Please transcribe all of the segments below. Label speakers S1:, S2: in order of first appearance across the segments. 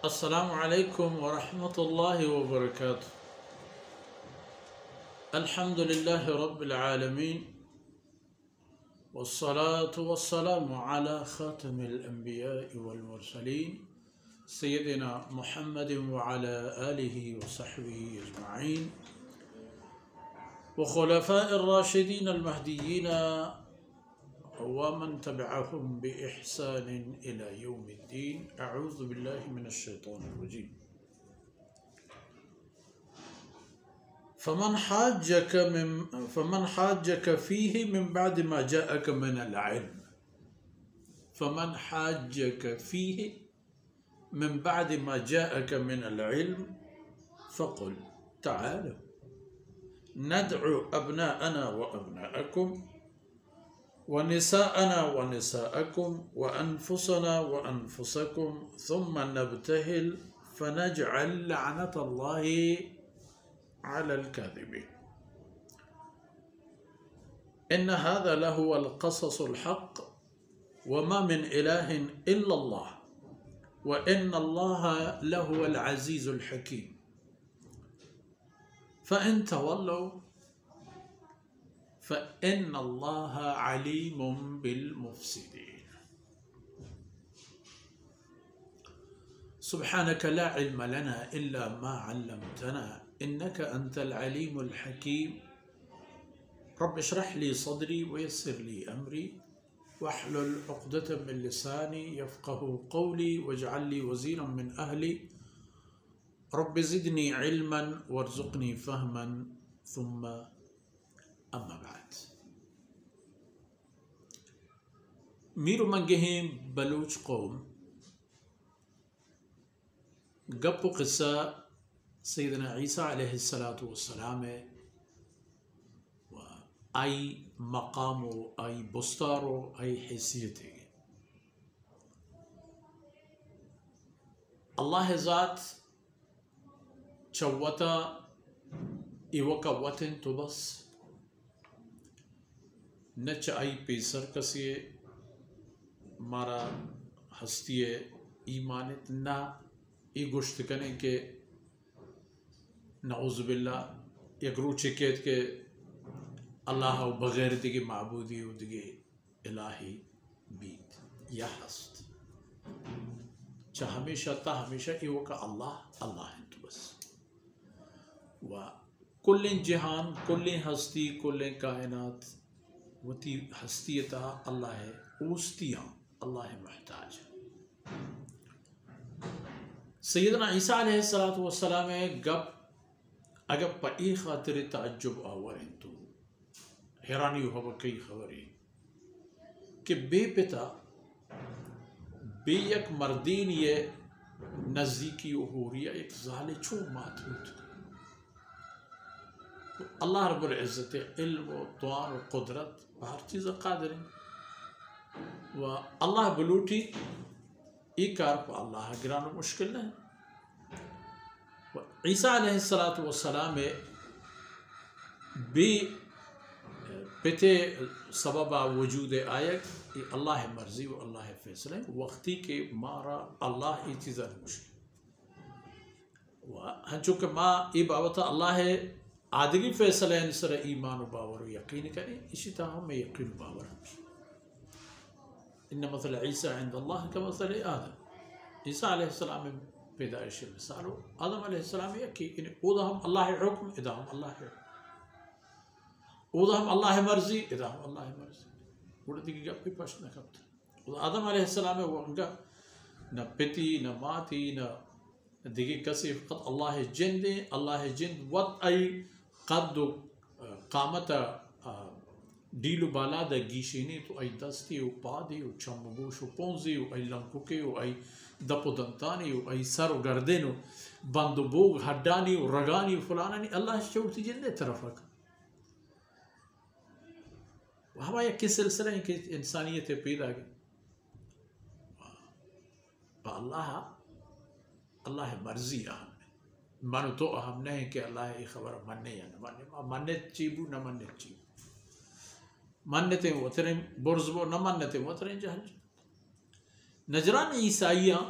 S1: अस्सलामु अलैकुम वरहमतुल्लाहि वबरकातुह। अल्हम्दुलिल्लाहि रब्बिल आलमीन वस्सलातु वस्सलामु अला खातिमिल अंबियाइ वल मुरसलीन सय्यदिना मुहम्मदिन व अला आलिहि व सहबिहि अजमईन व खुलफाइर राशिदीन अल महदीयीन व मन तबिअहुम बि इहसानिन इला यौमिद्दीन। अऊज़ु बिल्लाहि मिनश शैतानिर रजीम। फमन हाज्जक फीहि मिन बाद मा जाअक मिनल इल्म फमन हाज्जक फीहि मिन बाद मा जाअक मिनल इल्म फ़क़ुल तआलू नदअु अब्नाअना व अब्नाअकुम व निसाअना व निसाअकुम व अनफुसना व अनफुसकुम थुम्मा नब्तहिल फनजअल लअनतल्लाहि अलल काज़िबीन। इन्न हाज़ा लहुवल क़ससुल हक़्क़ व मा मिन इलाहिन इल्लल्लाह व इन्नल्लाहा लहुवल अज़ीज़ुल हकीम। फ़इन तवल्लौ फ़इन्नल्लाहा अलीमुम बिल मुफ़्सिदीन। सुब्हानक ला इल्म लना इल्ला मा अल्लमतना इन्नका अंतल अलीमुल हकीम। रब्बि इश्रह ली सदरी व यस्सिर ली अमरी वहलुल उक़दतम मिन लिसानी यफ़क़हू क़ौली वजअल ली वज़ीरन मिन अहली रब्बि ज़िदनी इल्मन वरज़ुक़नी फ़हमन थुम्मा अम्मा बाद। मीरू मंगें बलूच कौम गप्पो क़िस्सा सैयदना ईसा अलैहिस्सलातु वस्सलाम व आई मकामो आई बुस्तारो आई हैसियत अल्लाह ज़ात चौवता इवका वतन तो बस नच आई पेसर कसिए मारा हस्तिये ईमानित ना ई गुश्त कने के नऊज़ुबिल्लाह यकरू चिकेत के अल्लाह बगैर दिगे माबूदी दिगे इलाही बीत या हस्त चा हमेशा ता हमेशा इवो का अल्लाह अल्लाह है तो बस व कुल्लिन जहान कुल्लिन हस्ती कुल्लिन कायनात वती हस्तियता अल्लाह है ऊस्तियाँ अल्लाह है महताज। सैयदना ईसा अलैहिस्सलातु वस्सलाम गप अगर पई खातिर ताज्जुब आवर हैं तो हैरानी हो कई खबरें कि बेपिता बेयक मर्दीन ये नज़दीकी हुरिया एक ज़ाले छो मातूत तो अल्लाह रब्बुल इज़्ज़त इल्म व तवान व कुदरत हर चीज़ कादिर है व अल्लाह बलूटी ई कार पर अल्लाह गिरानो मुश्किल नहीं। ईसा अलैहिस्सलातु वस्सलाम बे पिते सबबा वजूद आयत अल्लाह मर्जी व अल्लाह फैसले वक्ती के मारा अल्लाह ई चीज़ा मुश्किल व हंचो के माँ ई बाबत अल्लाह आदगी फैसले सर ईमान व बावर व यकीन करें इसी तरह में यकीन बावर इन्न मसल ईसा इंदल्लाह का मसल आदम ईसा अलैहिस्सलाम पैदाइश मिसाल आदम अलैहिस्सलाम यकी उदा हम अल्लाह हुक्म इदा हम अल्लाह उदा हम अल्लाह मर्जी इदा हम अल्लाह मर्जी उड़ती की गप्पी प्रश्न करते आदम अलैहिस्सलाम वो उनका न पिती न माती न दिगी कसी फ़क़त अल्लाह जिंद वत आई कद कामत डीलु बाला द गीशीनी तो आई दस्ती उ पादी उ चम्बूश उ पोंजी उ आई लंकुके उ आई दपो दंतानी उ आई सर उ गर्देनु बंदुबोग हड्डानी उ रगानी उ फलानी अल्लाह चौथी जिंदे तरफ रख हमारे किस सिलसिले की इंसानियत पैदा की अल्लाह अल्लाह मर्जी अहम मानो तो अहम नहीं कि अल्लाह ये खबर मानने या न मानने मानने चीबू न मानने चीबू मानने ते वतरे बुर्ज़बो न मानने ते वतरे जहल नजरान ईसाइयाँ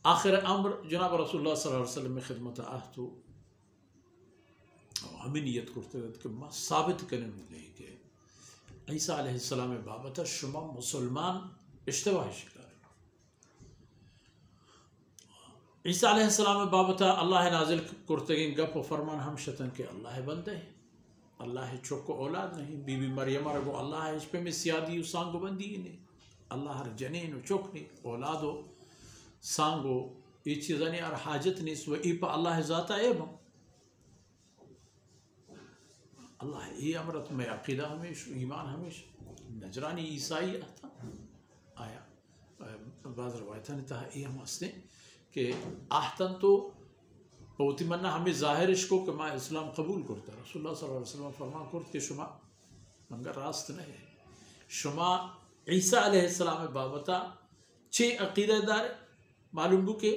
S1: आखिर अम्र जनाब रसूलुल्लाह सल्लल्लाहु अलैहि वसल्लम में खिदमत आहद तो हमें नियत करते कि मैं साबित करने लगे कि ईसा अलैहिस्सलाम बाबत शुमा मुसलमान इश्तबाह शिकार ईसा अलैहिस्सलाम बाबत अल्लाह नाजिल करते गप फरमान हम शतन के अल्लाह बंदे अल्लाह चौको औलाद नहीं बीबी मरियम रगो अल्लाह इस पे में सियादी सांगो बंदी ने अल्लाह हर जनीन चौक नहीं औलादो सांगो ये चीज़ा नहीं और हाजत नहीं सो ई पर अल्लाह ज़ाता एवं अल्लाह ये अमरत में अकीदा हमेशा ईमान हमेशा नजरानी ईसाई आता आया बाज़ रवायत ने तहा ये हम हंसते कि आहतन तो बहुत मन्ना हमें ज़ाहिर इसको कि मैं इस्लाम कबूल करता रसूलुल्लाह सल्लल्लाहु अलैहि वसल्लम फरमा करते कि शुमा मगर रास्त नहीं शुमा ईसा अलैहिस्सलाम बाबता छे अकीदा दार मालूम बु के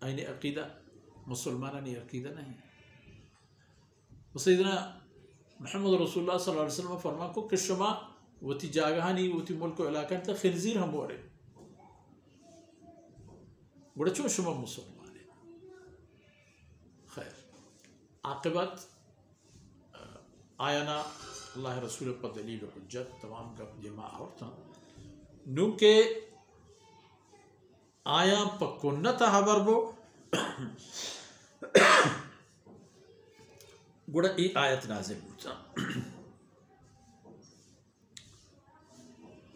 S1: आईने अकीदा मुसलमाना ने अकीदा नहीं सैयदना मोहम्मद रसूलुल्लाह सल्लल्लाहु अलैहि वसल्लम फरमा को कि शुमा वती जागहानी वती मुल्क इलाका तक खिंजीर हम बोरे बड़ा चो शुमा मुसलमान है खैर आक़िबत आयाना अल्लाह रसूल पर दलील हुज्जत तमाम गप जमा होता नु के आया पकुन्नत हबर बो गुड़ा ई आयत नाज़िल हुआ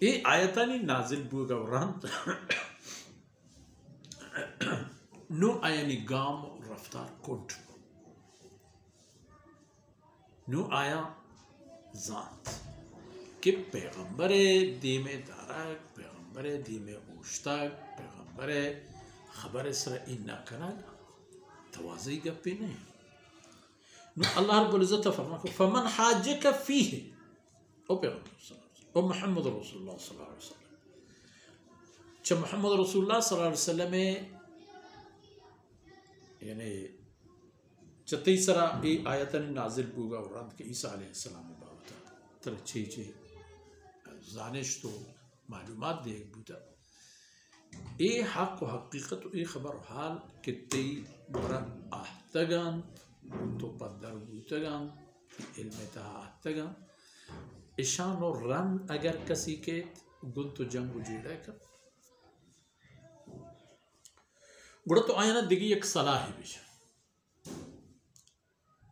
S1: ये आयतानी नाज़िल बुगा रंत नु आयानी गाम रफ्तार कोट नु आया ज़ात कि पैगंबरे दीमे दारक पैगंबरे दीमे उश्ताक पैगंबरे खबर सर इन्ना कना तवाज़ी गप्पी नहीं नु अल्लाह रब्बुल इज़्ज़त फरमाता फमन हाजक फीह ओ पैगंबर ओ मोहम्मद रसूलुल्लाह सल्लल्लाहु अलैहि वसल्लम च मोहम्मद रसूलुल्लाह सल्लल्लाहु अलैहि वसल्लम यानी चतई सरा ए आयतन नाजिल बुगा औरत के ईसा अलैहिस्सलाम बाबत तर चे जानिश तो मालूमात दे बुता ए हक व हकीकत ए खबर हाल कि तई बरा आहतगान तो पदर बुतगान इल्म ता आहतगान ईशान और रन अगर कसी के गुन तो जंग जुड़ा कर गुड़ा तो आया ना दिगी एक सलाह है बिश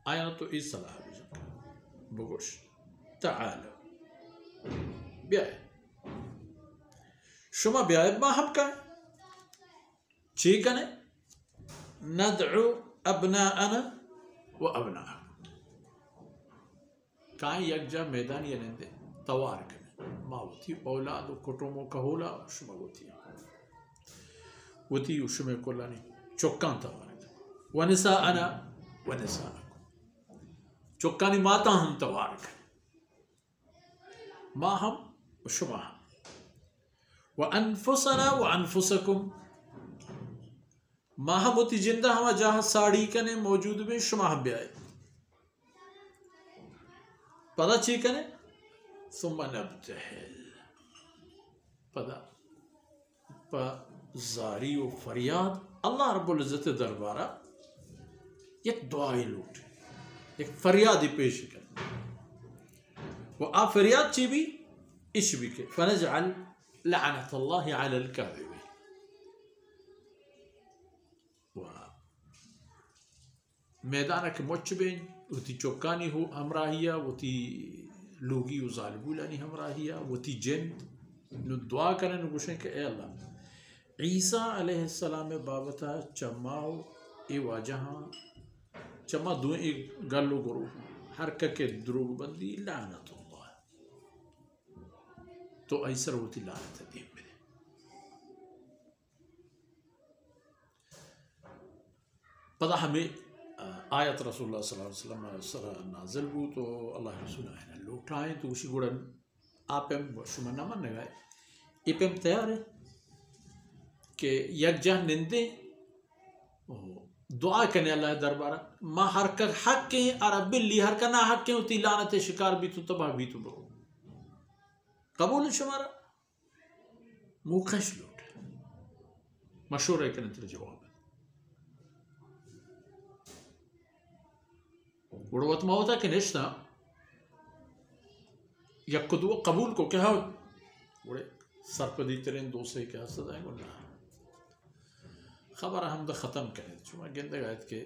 S1: आया ना तो इस सलाह बिश बगोश ताल ब्याह शुमा ब्याह माहब का चीकने नदउ अबनाअना व अबनाअ काई यकजा मैदान ये नंदे तवार कने मावती औलाद कुटुंबों कहोला शुमा होती वती उशमे कोलानी चौकान तवार वनिसा अना वनिसा चौकानी माता हम तवार कने मा हम शुमा हम व अनफुसना व अनफुसकुम मा हम वती जिंदा हम जहाँ साड़ी कने मौजूद में शुमा हम ब्याह पता चीकने सुम्मा नब्तहिल पता जारी व फरियाद अल्लाह रब्बुल इज़्ज़त दरबारा एक दुआई लूट एक फरियाद पेश कर वो आ फरियाद ची भी इश भी के फनजअल लअनतुल्लाहि अलल काज़िबीन व मैदान के मुच बेन वती चौकानी हो हमराहिया वती लोगी व ज़ालिबुलानी हमराहिया वती जिन नु दुआ करें नु गुशे के ए अल्लाह ईसा अलैहिस्सलाम बाबता चमाओ ए वाजहा चमा दो एक गल्लो गुरु हर के द्रोग बंदी लानतुल्लाह तो ऐसर होती लानत दी मेरे पता हमें आयत रसूलुल्लाह सल्लल्लाहु अलैहि वसल्लम सरा नाज़िल हु तो अल्लाह रसूल आए लौटाए तो उसी गुड़न आप शुमा न मन गए इपम तैयार है कि यकजा निंदे दुआ करने अल्लाह दरबारा माँ हर का हक के और बिल्ली हर का ना हक के होती लानत शिकार भी तो तबाह भी तो बो कबूल शुमारा मुखश लूट مشهورة كانت الجواب وروت موتا كنشتا يقدو قبول کو کیا وڑے سرپدی ترین دوسرے کیا صدائیں گو نا خبر ہم دا ختم کریں چونکہ گندے گایت کہ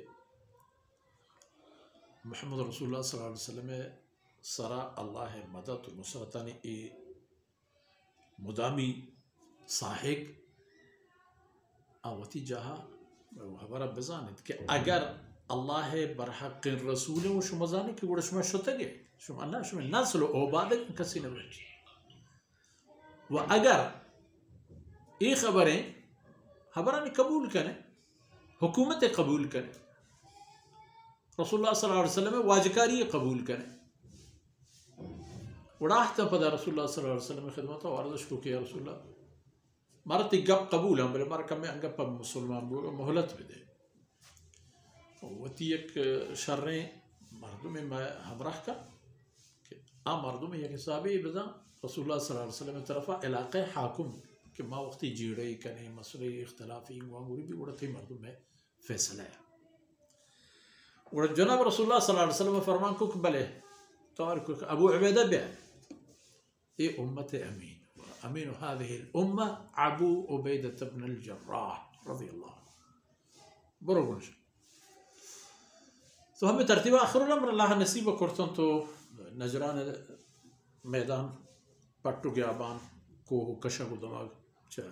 S1: محمد رسول اللہ صلی اللہ علیہ وسلم سرا اللہ مدد و نصرتانی ای مدامی صاحق آوتی جاہا خبر بزانید کہ اگر اللہ برحق رسول و شما زانی کہ گوڑا شما شتگے شما اللہ شما نسل و عبادت کسی نوچ و اگر ای خبریں خبرانی قبول کریں حکومت قبول کریں رسول اللہ صلی اللہ علیہ وسلم واجکاری قبول کریں وڑاہتا پدا رسول اللہ صلی اللہ علیہ وسلم خدمتا واردش کو کیا رسول اللہ مارتی گپ قبول ہم بلے مارا کمی انگا پا مسلمان بوگا محلت بدے وتی ایک شریں مردم میں ہمراہ کا کہ مردم میں یک صحابی بزا رسول اللہ صلی اللہ علیہ وسلم طرفا علاقہ حاکم کہ ما وقتی جیڑے کنے مسئلے اختلافی وانگوری بھی وڑتی مردم میں فیصلہ ہے اور جناب رسول اللہ صلی اللہ علیہ وسلم فرمان کو بلے تارکو ابو عبیدہ بیا اے امت امین امین هذه الامة ابو عبیدہ بن الجراح رضی اللہ عنہ برو گنش تو ہمیں ترتیب آخر الامر اللہ نصیب کرتن تو نجران میدان پٹو گیابان کو کشا کو دماغ چا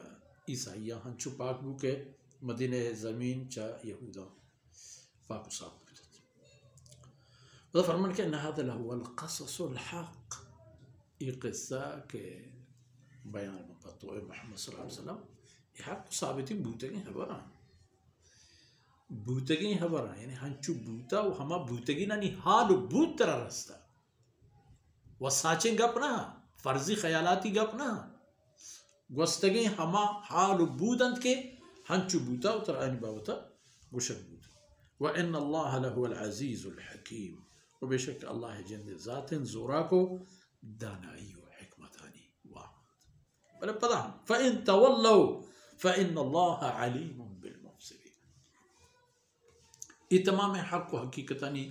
S1: عیسائیہ ہنچو پاک بو کے مدینہ زمین چا یہودا پاک صاحب بودت وذا فرمان کہ ان هذا لهو القصص الحق ای قصہ کے بیان مقطوع محمد صلی اللہ علیہ وسلم یہ حق ثابتی بوتگیں حبران بوتگیں حبران یعنی ہنچو بوتا و ہما بوتگی نانی حال و بوت ترہ رستا و ساچیں گپ نا فرضی خیالاتی گپ نا گوستگیں ہما حال و بودند کے ہنچو بوتا و تر آئین باوتا گوشت بوتا وَإِنَّ اللَّهَ لَهُ الْعَزِيزُ الْحَكِيمُ و بے شک اللہ جند ذات زورا کو دانائی و حکمتانی واحد بلے پدا فَإِن تَوَلَّوْا فَإِنَّ اللَّهَ عَلِيمٌ بِالْمُفْسِدِينَ یہ تمام حق و حقیقتانی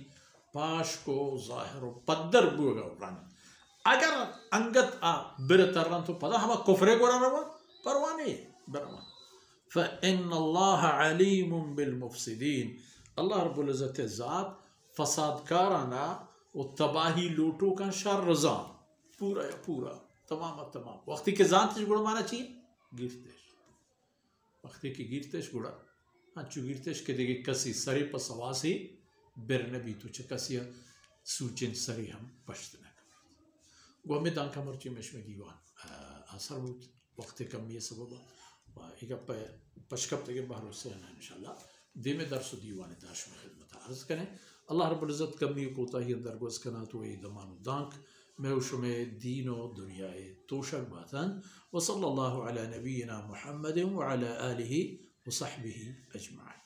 S1: پاش کو ظاہر و پدر بوگا وران اگر انگت برتر رن تو پدا ہما کفرے کو رہا پروانے برمان فَإِنَّ اللَّهَ عَلِيمٌ بِالْمُفْسِدِينَ اللہ رب العزت ذات فسادکارانا و تباہی لوٹو کا شر رضا پورا یا پورا تمام وقتی کے ذات گوڑا مانا چاہیے گیرتش وقتی کی گیرتش گوڑا ہنچو گیرتش کہ دیکھے کسی سری پا سواسی برنبی تو چا کسی سوچن سری ہم پشتنا گو ہمیں دان کا مرچی مشمی دیوان اثر بود وقت کم یہ سببا و ایک پشکب تک باہر سے آنا انشاءاللہ دے میں درس و دیوان داش میں خدمت عرض کریں اللہ رب العزت کمی کوتا ہی درگوز کنا تو ای دمان و دانک میں شمع دین و دنیای توشک باتن وصلی اللہ علی نبینا محمد وعلى آلہ وصحبہ اجمعین